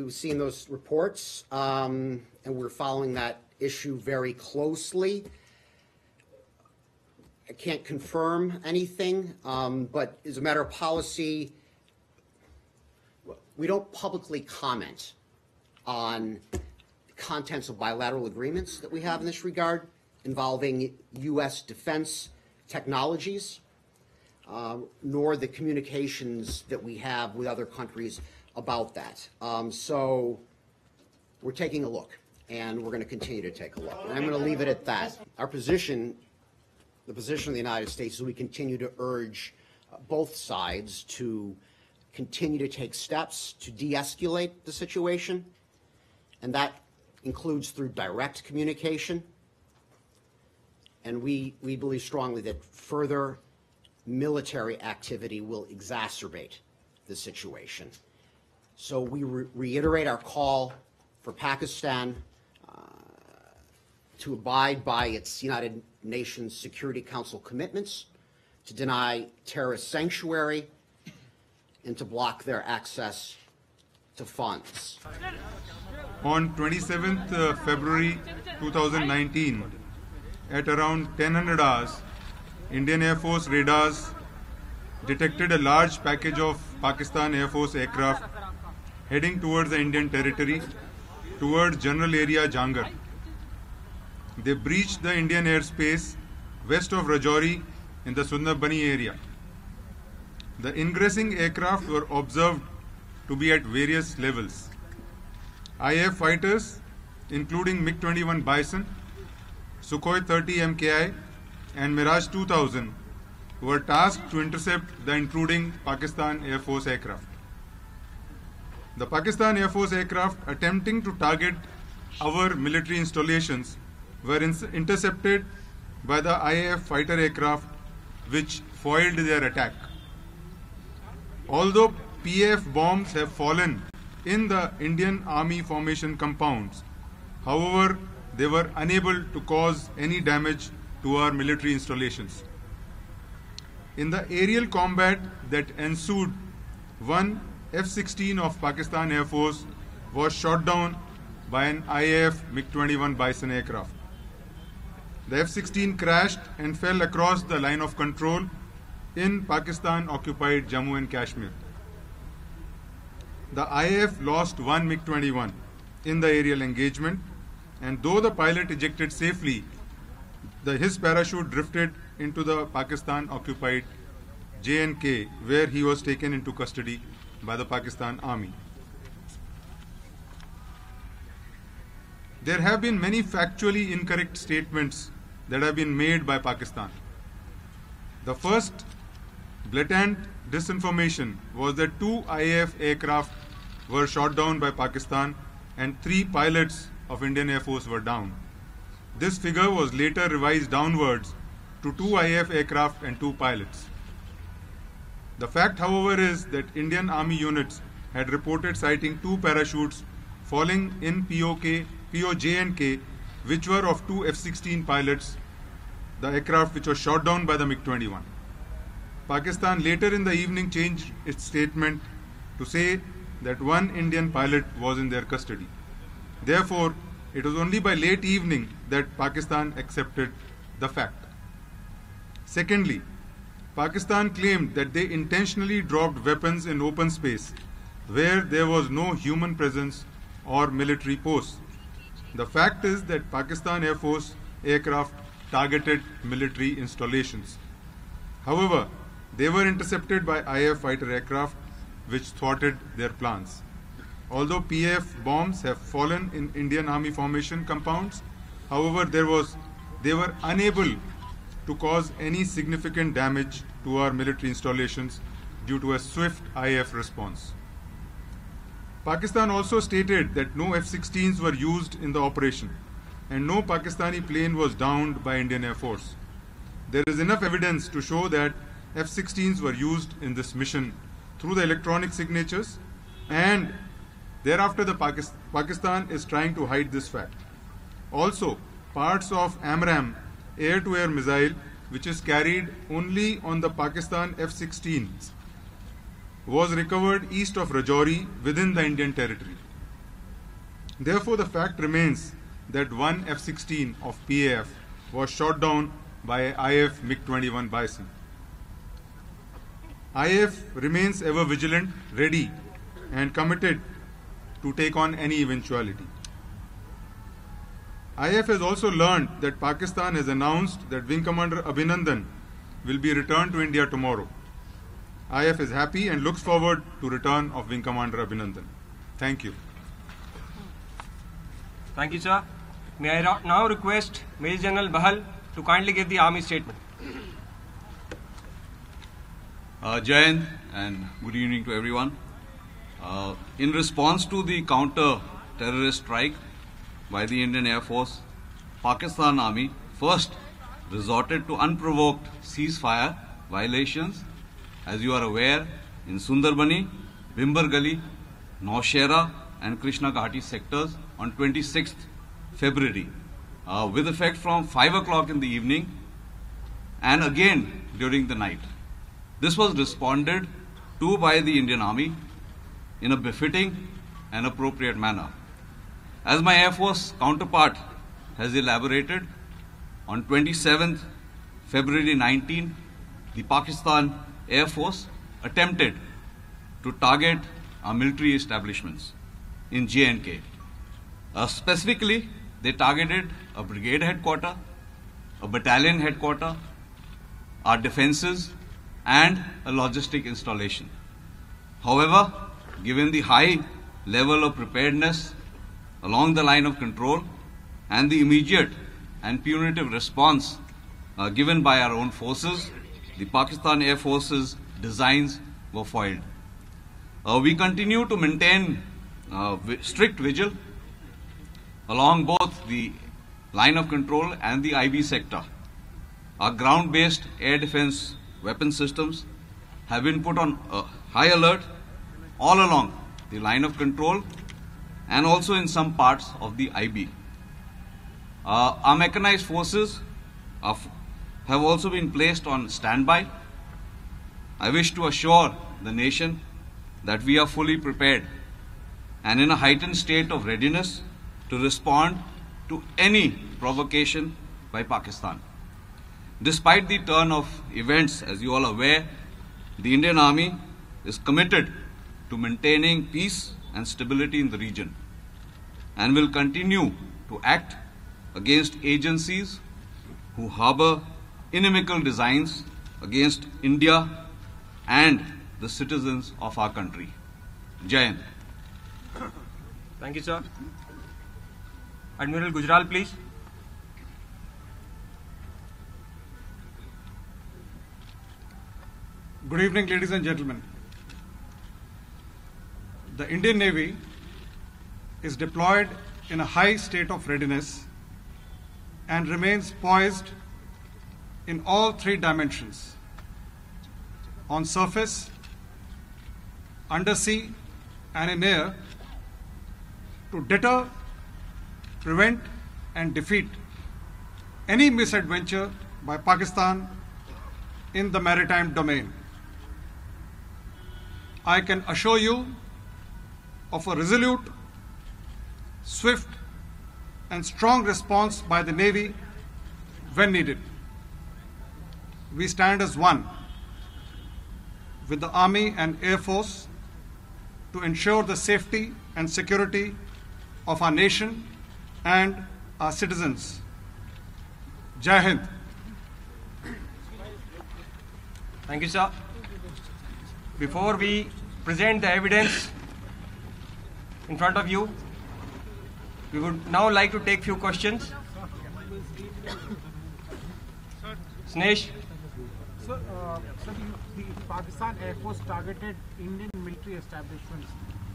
We've seen those reports, and we're following that issue very closely. I can't confirm anything, but as a matter of policy, we don't publicly comment on the contents of bilateral agreements that we have in this regard involving U.S. defense technologies, nor the communications that we have with other countries about that. So we're taking a look, and we're going to continue to take a look. And I'm going to leave it at that. Our position, the position of the United States, is we continue to urge both sides to continue to take steps to de-escalate the situation, and that includes through direct communication. And we believe strongly that further military activity will exacerbate the situation. So we reiterate our call for Pakistan to abide by its United Nations Security Council commitments, to deny terrorist sanctuary, and to block their access to funds. On 27th February 2019, at around 1000 hours, Indian Air Force radars detected a large package of Pakistan Air Force aircraft heading towards the Indian territory, towards general area Jangar. They breached the Indian airspace west of Rajouri in the Sundarbani area. The ingressing aircraft were observed to be at various levels. IAF fighters, including MiG-21 Bison, Sukhoi 30 MKI, and Mirage 2000, were tasked to intercept the intruding Pakistan Air Force aircraft. The Pakistan Air Force aircraft attempting to target our military installations were intercepted by the IAF fighter aircraft, which foiled their attack. Although PAF bombs have fallen in the Indian Army formation compounds, however, they were unable to cause any damage to our military installations. In the aerial combat that ensued, one F-16 of Pakistan Air Force was shot down by an IAF MiG-21 Bison aircraft. The F-16 crashed and fell across the line of control in Pakistan-occupied Jammu and Kashmir. The IAF lost one MiG-21 in the aerial engagement, and though the pilot ejected safely, his parachute drifted into the Pakistan-occupied J&K, where he was taken into custody by the Pakistan Army. There have been many factually incorrect statements that have been made by Pakistan. The first blatant disinformation was that 2 IAF aircraft were shot down by Pakistan and 3 pilots of Indian Air Force were down. This figure was later revised downwards to 2 IAF aircraft and 2 pilots. The fact, however, is that Indian Army units had reported sighting 2 parachutes falling in POJ&K, which were of 2 F-16 pilots, the aircraft which was shot down by the MiG-21. Pakistan later in the evening changed its statement to say that 1 Indian pilot was in their custody. Therefore, it was only by late evening that Pakistan accepted the fact. Secondly, Pakistan claimed that they intentionally dropped weapons in open space where there was no human presence or military posts. The fact is that Pakistan Air Force aircraft targeted military installations. However, they were intercepted by IAF fighter aircraft, which thwarted their plans. Although PAF bombs have fallen in Indian Army formation compounds, however, they were unable to cause any significant damage to our military installations due to a swift IAF response. Pakistan also stated that no F-16s were used in the operation and no Pakistani plane was downed by Indian Air Force. There is enough evidence to show that F-16s were used in this mission through the electronic signatures, and thereafter Pakistan is trying to hide this fact. Also, parts of AMRAAM air-to-air missile, which is carried only on the Pakistan F-16s, was recovered east of Rajouri within the Indian territory. Therefore, the fact remains that one F-16 of PAF was shot down by IAF MiG-21 Bison. IAF remains ever vigilant, ready, and committed to take on any eventuality. IAF has also learned that Pakistan has announced that Wing Commander Abhinandan will be returned to India tomorrow. IAF is happy and looks forward to return of Wing Commander Abhinandan. Thank you. Thank you, sir. May I now request Major General Bahal to kindly give the Army statement. Jai Hind and good evening to everyone. In response to the counter-terrorist strike by the Indian Air Force, Pakistan Army first resorted to unprovoked ceasefire violations, as you are aware, in Sundarbani, Bhimber Gali, Naushera and Krishna Ghati sectors on 26th February, with effect from 5 o'clock in the evening and again during the night. This was responded to by the Indian Army in a befitting and appropriate manner. As my Air Force counterpart has elaborated, on 27th February 19, the Pakistan Air Force attempted to target our military establishments in J&K. Specifically, they targeted a brigade headquarter, a battalion headquarter, our defenses, and a logistic installation. However, given the high level of preparedness along the line of control and the immediate and punitive response given by our own forces, the Pakistan Air Force's designs were foiled. We continue to maintain strict vigil along both the line of control and the IB sector. Our ground-based air defense weapon systems have been put on high alert all along the line of control and also in some parts of the IB. Our mechanized forces have also been placed on standby. I wish to assure the nation that we are fully prepared and in a heightened state of readiness to respond to any provocation by Pakistan. Despite the turn of events, as you all are aware, the Indian Army is committed to maintaining peace and stability in the region and will continue to act against agencies who harbor inimical designs against India and the citizens of our country. Jai Hind. Thank you, sir. Admiral Gujral, please. Good evening, ladies and gentlemen. The Indian Navy is deployed in a high state of readiness and remains poised in all three dimensions: on surface, undersea, and in air, to deter, prevent, and defeat any misadventure by Pakistan in the maritime domain. I can assure you of a resolute, swift, and strong response by the Navy when needed. We stand as one with the Army and Air Force to ensure the safety and security of our nation and our citizens. Jai Hind. Thank you, sir. Before we present the evidence in front of you, we would now like to take few questions. Snesh. Sir, the Pakistan Air Force targeted Indian military establishments.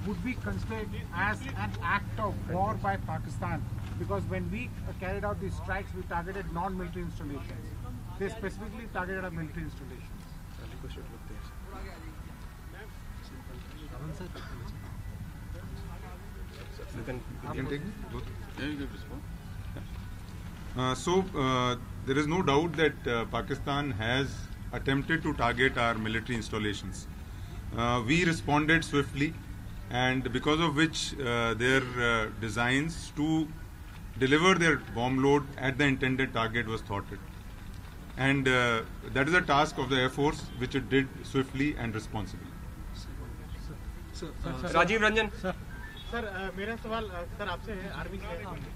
Would we consider it as an act of war by Pakistan? Because when we carried out these strikes, we targeted non-military installations. They specifically targeted our military installations. You can take it? Both. Yeah, you can respond. There is no doubt that Pakistan has attempted to target our military installations. We responded swiftly and because of which their designs to deliver their bomb load at the intended target was thwarted. And that is a task of the Air Force, which it did swiftly and responsibly. Rajiv Ranjan. Sir मेरा सवाल sir आपसे है army से।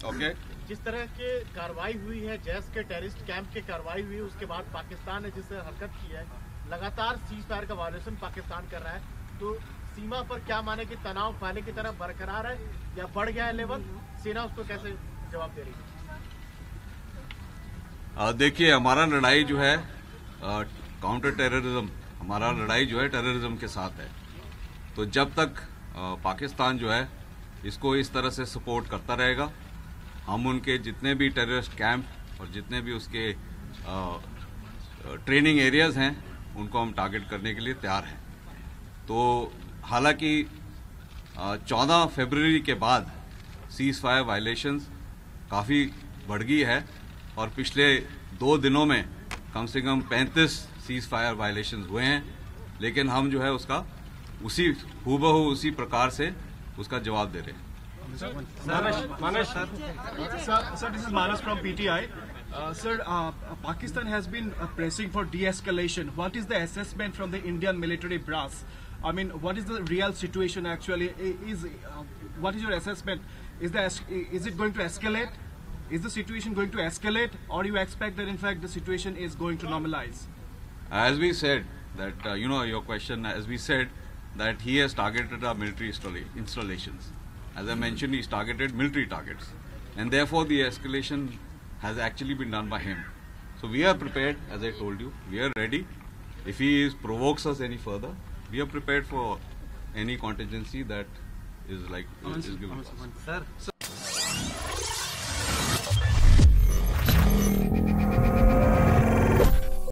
Okay. जिस तरह के कार्रवाई हुई है जैस के टेररिस्ट कैंप के कार्रवाई हुई उसके बाद पाकिस्तान ने जिस हरकत की है, लगातार सीज फायर का वायलेशन पाकिस्तान कर रहा है, तो सीमा पर क्या माने कि तनाव पहले की तरह बरकरार है या बढ़ गया है लेवल? सेना उसको कैसे जवाब दे रही है? देखिए, हमारा लड़ाई जो है काउंटर टेररिज्म, हमारा लड़ाई जो है टेररिज्म के साथ है। तो जब तक पाकिस्तान जो है इसको इस तरह से सपोर्ट करता रहेगा, हम उनके जितने भी टेररिस्ट कैंप और जितने भी उसके ट्रेनिंग एरियाज हैं उनको हम टारगेट करने के लिए तैयार हैं। तो हालांकि 14 फरवरी के बाद सीज फायर वायलेशंस काफ़ी बढ़ गई है और पिछले 2 दिनों में कम से कम 35 सीज फायर वायलेशंस हुए हैं, लेकिन हम जो है उसका उसी हूबहू उसी प्रकार से उसका जवाब दे रहे हैं। Manesh. Sir, this is Manas from PTI. Sir, Pakistan has been pressing for de-escalation. What is the assessment from the Indian military brass? I mean, what is the real situation actually? What is your assessment? Is it going to escalate? Is the situation going to escalate, or you expect that in fact the situation is going to normalize? As we said that your question, as we said that he has targeted our military installations. As I mentioned, he's targeted military targets, and therefore the escalation has actually been done by him. So we are prepared, as I told you, we are ready. If he provokes us any further, we are prepared for any contingency that is given to us. Sir